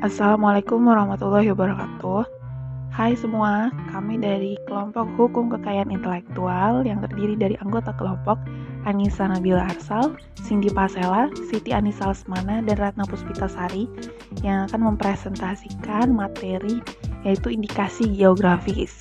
Assalamualaikum warahmatullahi wabarakatuh. Hai semua, kami dari kelompok Hukum Kekayaan Intelektual yang terdiri dari anggota kelompok Anissa Nabila Arsal, Cindy Pasela, Siti Anissa Lesmana, dan Ratna Puspitasari yang akan mempresentasikan materi yaitu indikasi geografis.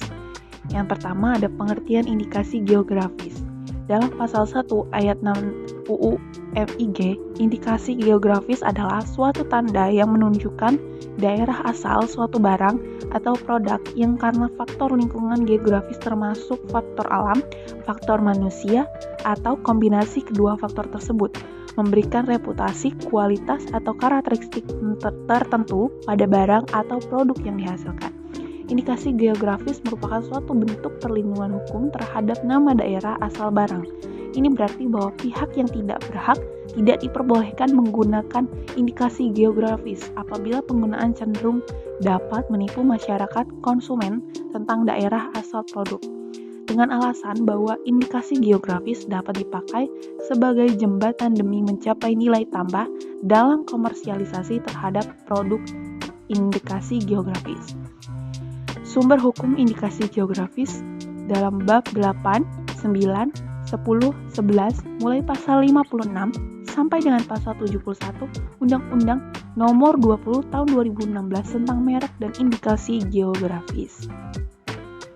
Yang pertama ada pengertian indikasi geografis. Dalam pasal 1 ayat 6 UU FIG, indikasi geografis adalah suatu tanda yang menunjukkan daerah asal suatu barang atau produk yang karena faktor lingkungan geografis termasuk faktor alam, faktor manusia, atau kombinasi kedua faktor tersebut, memberikan reputasi, kualitas, atau karakteristik tertentu pada barang atau produk yang dihasilkan. Indikasi geografis merupakan suatu bentuk perlindungan hukum terhadap nama daerah asal barang. Ini berarti bahwa pihak yang tidak berhak tidak diperbolehkan menggunakan indikasi geografis apabila penggunaan cenderung dapat menipu masyarakat konsumen tentang daerah asal produk. Dengan alasan bahwa indikasi geografis dapat dipakai sebagai jembatan demi mencapai nilai tambah dalam komersialisasi terhadap produk indikasi geografis. Sumber hukum indikasi geografis dalam bab 8, 9, 10, 11 mulai pasal 56 sampai dengan pasal 71 Undang-Undang Nomor 20 Tahun 2016 tentang merek dan indikasi geografis.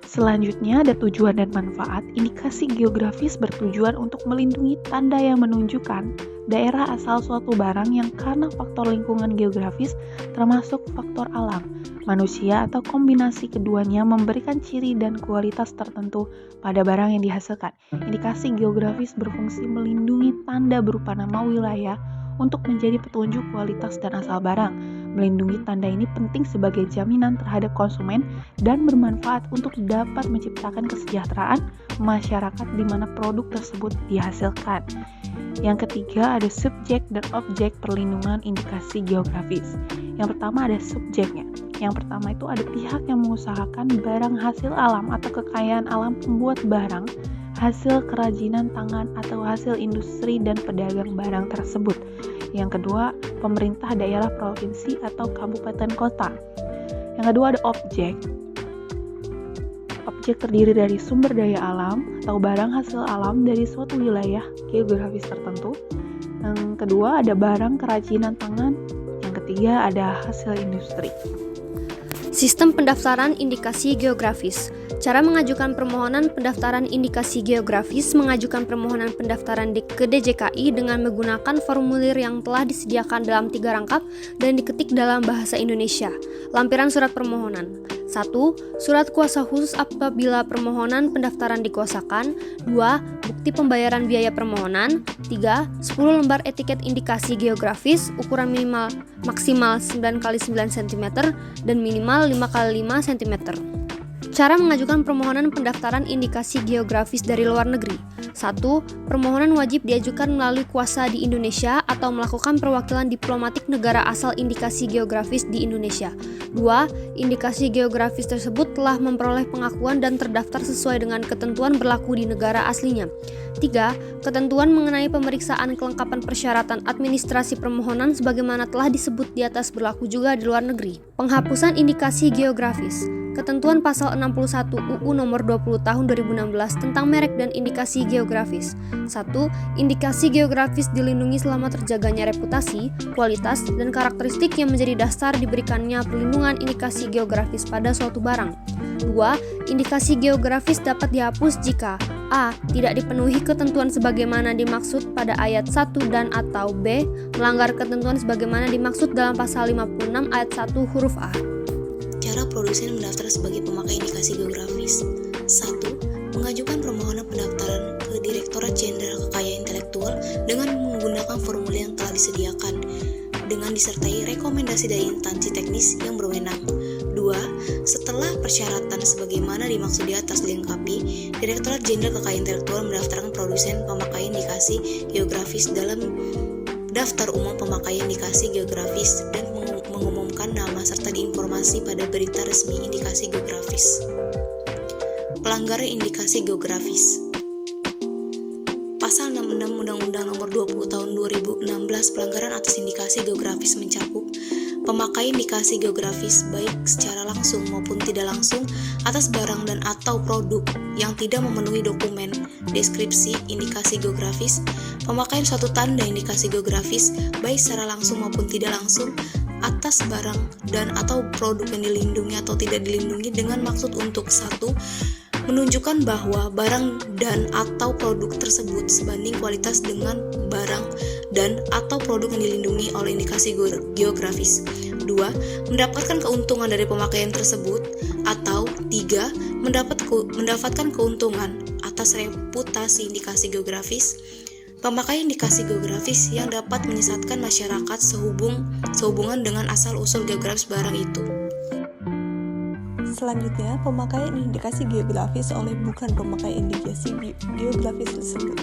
Selanjutnya ada tujuan dan manfaat. Indikasi geografis bertujuan untuk melindungi tanda yang menunjukkan daerah asal suatu barang yang karena faktor lingkungan geografis termasuk faktor alam, manusia atau kombinasi keduanya memberikan ciri dan kualitas tertentu pada barang yang dihasilkan. Indikasi geografis berfungsi melindungi tanda berupa nama wilayah untuk menjadi petunjuk kualitas dan asal barang. Melindungi tanda ini penting sebagai jaminan terhadap konsumen dan bermanfaat untuk dapat menciptakan kesejahteraan masyarakat di mana produk tersebut dihasilkan. Yang ketiga ada subjek dan objek perlindungan indikasi geografis. Yang pertama ada subjeknya. Yang pertama itu ada pihak yang mengusahakan barang hasil alam atau kekayaan alam pembuat barang, hasil kerajinan tangan atau hasil industri dan pedagang barang tersebut. Yang kedua, pemerintah daerah provinsi atau kabupaten kota. Yang kedua ada objek. Objek terdiri dari sumber daya alam atau barang hasil alam dari suatu wilayah geografis tertentu. Yang kedua ada barang kerajinan tangan. Yang ketiga ada hasil industri. Sistem pendaftaran indikasi geografis. Cara mengajukan permohonan pendaftaran indikasi geografis mengajukan permohonan pendaftaran ke DJKI dengan menggunakan formulir yang telah disediakan dalam 3 rangkap dan diketik dalam bahasa Indonesia. Lampiran surat permohonan. 1. Surat kuasa khusus apabila permohonan pendaftaran dikuasakan. 2. Bukti pembayaran biaya permohonan. 3. 10 lembar etiket indikasi geografis ukuran maksimal 9x9 cm dan minimal 5x5 cm. Cara mengajukan permohonan pendaftaran indikasi geografis dari luar negeri. 1. Permohonan wajib diajukan melalui kuasa di Indonesia atau melakukan perwakilan diplomatik negara asal indikasi geografis di Indonesia. 2. Indikasi geografis tersebut telah memperoleh pengakuan dan terdaftar sesuai dengan ketentuan berlaku di negara aslinya. 3. Ketentuan mengenai pemeriksaan kelengkapan persyaratan administrasi permohonan sebagaimana telah disebut di atas berlaku juga di luar negeri. Penghapusan indikasi geografis. Ketentuan pasal 61 UU Nomor 20 Tahun 2016 tentang merek dan indikasi geografis. 1. Indikasi geografis dilindungi selama terjaganya reputasi, kualitas, dan karakteristik yang menjadi dasar diberikannya perlindungan indikasi geografis pada suatu barang. 2. Indikasi geografis dapat dihapus jika A. Tidak dipenuhi ketentuan sebagaimana dimaksud pada ayat 1 dan atau B. Melanggar ketentuan sebagaimana dimaksud dalam pasal 56 ayat 1 huruf A. Cara produsen mendaftar sebagai pemakai indikasi geografis. 1. Mengajukan permohonan pendaftaran ke Direktorat Jenderal Kekayaan Intelektual dengan menggunakan formulir yang telah disediakan dengan disertai rekomendasi dari instansi teknis yang berwenang. 2. Setelah persyaratan sebagaimana dimaksud di atas dilengkapi, Direktorat Jenderal Kekayaan Intelektual mendaftarkan produsen pemakai indikasi geografis dalam daftar umum pemakai indikasi geografis dan mengumumkan nama serta diinformasi pada berita resmi indikasi geografis. Pelanggaran indikasi geografis. Pasal 66 Undang-Undang Nomor 20 Tahun 2016 pelanggaran atas indikasi geografis mencakup pemakai indikasi geografis baik secara langsung maupun tidak langsung atas barang dan atau produk yang tidak memenuhi dokumen deskripsi indikasi geografis, pemakaian suatu tanda indikasi geografis baik secara langsung maupun tidak langsung atas barang dan atau produk yang dilindungi atau tidak dilindungi dengan maksud untuk: 1. Menunjukkan bahwa barang dan atau produk tersebut sebanding kualitas dengan barang dan atau produk yang dilindungi oleh indikasi geografis. 2. Mendapatkan keuntungan dari pemakaian tersebut. Atau 3. Mendapatkan keuntungan atas reputasi indikasi geografis. Pemakai indikasi geografis yang dapat menyesatkan masyarakat sehubungan dengan asal-usul geografis barang itu. Selanjutnya, pemakaian indikasi geografis oleh bukan pemakai indikasi geografis tersebut.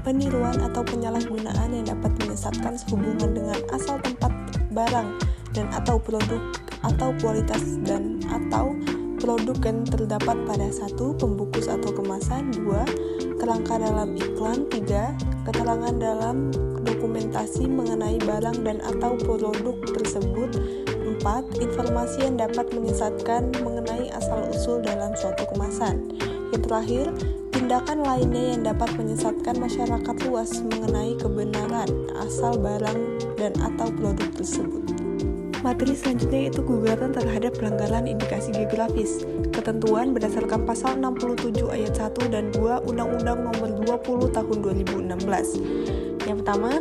Peniruan atau penyalahgunaan yang dapat menyesatkan sehubungan dengan asal tempat barang dan atau produk atau kualitas dan atau produk yang terdapat pada 1. Pembungkus atau kemasan, 2. Kerangka dalam iklan, 3. Keterangan dalam dokumentasi mengenai barang dan atau produk tersebut, 4. Informasi yang dapat menyesatkan mengenai asal-usul dalam suatu kemasan. Yang terakhir, tindakan lainnya yang dapat menyesatkan masyarakat luas mengenai kebenaran asal barang dan atau produk tersebut. Materi selanjutnya yaitu gugatan terhadap pelanggaran indikasi geografis. Ketentuan berdasarkan pasal 67 ayat 1 dan 2 Undang-Undang Nomor 20 Tahun 2016. Yang pertama,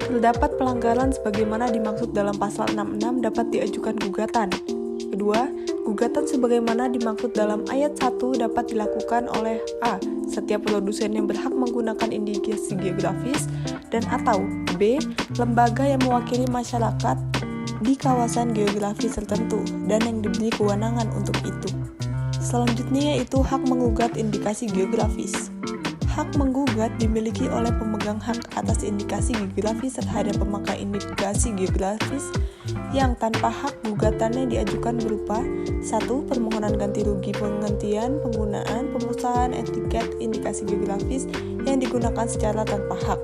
terdapat pelanggaran sebagaimana dimaksud dalam pasal 66 dapat diajukan gugatan. Kedua, gugatan sebagaimana dimaksud dalam ayat 1 dapat dilakukan oleh A. Setiap produsen yang berhak menggunakan indikasi geografis dan atau B. Lembaga yang mewakili masyarakat di kawasan geografis tertentu dan yang diberi kewenangan untuk itu. Selanjutnya yaitu hak menggugat indikasi geografis. Hak menggugat dimiliki oleh pemegang hak atas indikasi geografis terhadap pemakai indikasi geografis yang tanpa hak gugatannya diajukan berupa: 1. Permohonan ganti rugi penghentian penggunaan pemusnahan etiket indikasi geografis yang digunakan secara tanpa hak.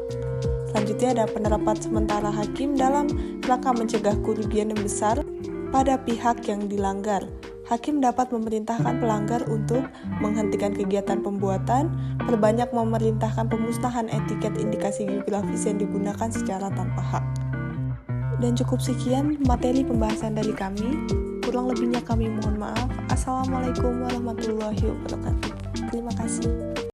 Selanjutnya ada penerapan sementara hakim dalam rangka mencegah kerugian yang besar pada pihak yang dilanggar. Hakim dapat memerintahkan pelanggar untuk menghentikan kegiatan pembuatan, perbanyak memerintahkan pemusnahan etiket indikasi geografis yang digunakan secara tanpa hak. Dan cukup sekian materi pembahasan dari kami. Kurang lebihnya kami mohon maaf. Assalamualaikum warahmatullahi wabarakatuh. Terima kasih.